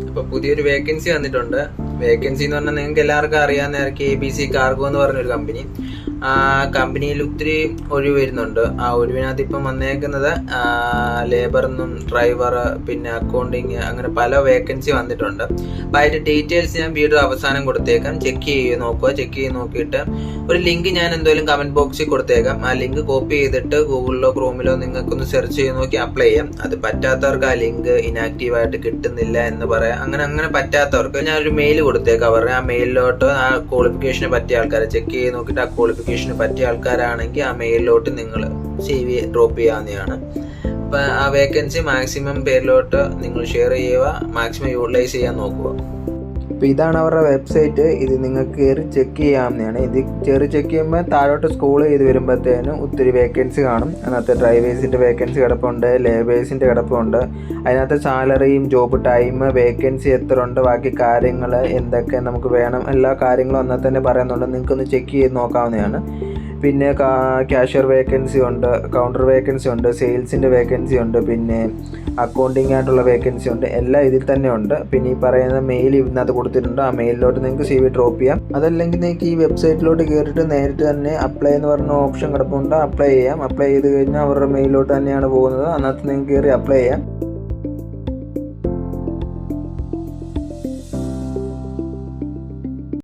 അപ്പോൾ പുതിയൊരു വേക്കൻസി വന്നിട്ടുണ്ട്. വേക്കൻസി എന്ന് പറഞ്ഞാൽ നിങ്ങൾക്ക് എല്ലാവർക്കും അറിയാവുന്ന ABC കാർഗോ എന്ന് പറഞ്ഞൊരു കമ്പനി. ആ കമ്പനിയിൽ ഒത്തിരി ഒഴിവ് വരുന്നുണ്ട്. ആ ഒഴിവിനകത്ത് ഇപ്പം വന്നേക്കുന്നത് ലേബറെന്നും ഡ്രൈവർ, പിന്നെ അക്കൗണ്ടിങ്, അങ്ങനെ പല വേക്കൻസി വന്നിട്ടുണ്ട്. അപ്പം അതിൻ്റെ ഡീറ്റെയിൽസ് ഞാൻ വീഡിയോ അവസാനം കൊടുത്തേക്കാം. ചെക്ക് ചെയ്ത് നോക്കുക. ചെക്ക് ചെയ്ത് നോക്കിയിട്ട് ഒരു ലിങ്ക് ഞാൻ എന്തായാലും കമൻറ്റ് ബോക്സിൽ കൊടുത്തേക്കാം. ആ ലിങ്ക് കോപ്പി ചെയ്തിട്ട് ഗൂഗിളിലോ ക്രോമിലോ നിങ്ങൾക്കൊന്ന് സെർച്ച് ചെയ്ത് നോക്കി അപ്ലൈ ചെയ്യാം. അത് പറ്റാത്തവർക്ക് ആ ലിങ്ക് ഇനാക്റ്റീവായിട്ട് കിട്ടുന്നില്ല എന്ന് പറയാം. അങ്ങനെ പറ്റാത്തവർക്ക് ഞാനൊരു മെയിൽ കൊടുത്തേക്കാം. അവരുടെ ആ മെയിലിലോട്ട് ആ ക്വാളിഫിക്കേഷന് പറ്റിയ ആൾക്കാരെ ചെക്ക് ചെയ്ത് നോക്കിയിട്ട് ആ ക്വാളിഫിക്കേഷന് പറ്റിയ ആൾക്കാരാണെങ്കിൽ ആ മെയിലിലോട്ട് നിങ്ങൾ CV ഡ്രോപ്പ് ചെയ്യാവുന്നതാണ്. അപ്പം ആ വേക്കൻസി മാക്സിമം പേരിലോട്ട് നിങ്ങൾ ഷെയർ ചെയ്യുക, മാക്സിമം യൂട്ടിലൈസ് ചെയ്യാൻ നോക്കുക. അപ്പോൾ ഇതാണ് അവരുടെ വെബ്സൈറ്റ്. ഇത് നിങ്ങൾക്ക് കയറി ചെക്ക് ചെയ്യാവുന്നതാണ്. ഇത് കയറി ചെക്ക് ചെയ്യുമ്പോൾ താഴോട്ട് സ്ക്രോൾ ചെയ്ത് വരുമ്പോഴത്തേനും ഒത്തിരി വേക്കൻസി കാണും. അതിനകത്ത് ഡ്രൈവേഴ്സിൻ്റെ വേക്കൻസി കിടപ്പുണ്ട്, ലേബേഴ്സിൻ്റെ കിടപ്പുണ്ട്. അതിനകത്ത് സാലറിയും ജോബ് ടൈം, വേക്കൻസി എത്ര ഉണ്ട്, ബാക്കി കാര്യങ്ങൾ എന്തൊക്കെ നമുക്ക് വേണം, എല്ലാ കാര്യങ്ങളും അന്നത്തെ തന്നെ പറയുന്നുണ്ട്. നിങ്ങൾക്കൊന്ന് ചെക്ക് ചെയ്ത് നോക്കാവുന്നതാണ്. പിന്നെ ക്യാഷ്യർ വേക്കൻസി ഉണ്ട്, കൗണ്ടർ വേക്കൻസി ഉണ്ട്, സെയിൽസിൻ്റെ വേക്കൻസി ഉണ്ട്, പിന്നെ അക്കൗണ്ടിങ് ആയിട്ടുള്ള വേക്കൻസി ഉണ്ട്. എല്ലാം ഇതിൽ തന്നെ ഉണ്ട്. പിന്നെ ഈ പറയുന്ന മെയിൽ ഇതിനകത്ത് കൊടുത്തിട്ടുണ്ട്. ആ മെയിലിലോട്ട് നിങ്ങൾക്ക് CV ഡ്രോപ്പ് ചെയ്യാം. അതല്ലെങ്കിൽ നിങ്ങൾക്ക് ഈ വെബ്സൈറ്റിലോട്ട് കയറിയിട്ട് നേരിട്ട് തന്നെ അപ്ലൈ എന്ന് പറഞ്ഞ ഓപ്ഷൻ കിടപ്പുണ്ട്, അപ്ലൈ ചെയ്യാം. അപ്ലൈ ചെയ്ത് കഴിഞ്ഞാൽ അവരുടെ മെയിലിലോട്ട് തന്നെയാണ് പോകുന്നത്. അതിനകത്ത് നിങ്ങൾക്ക് കയറി അപ്ലൈ ചെയ്യാം.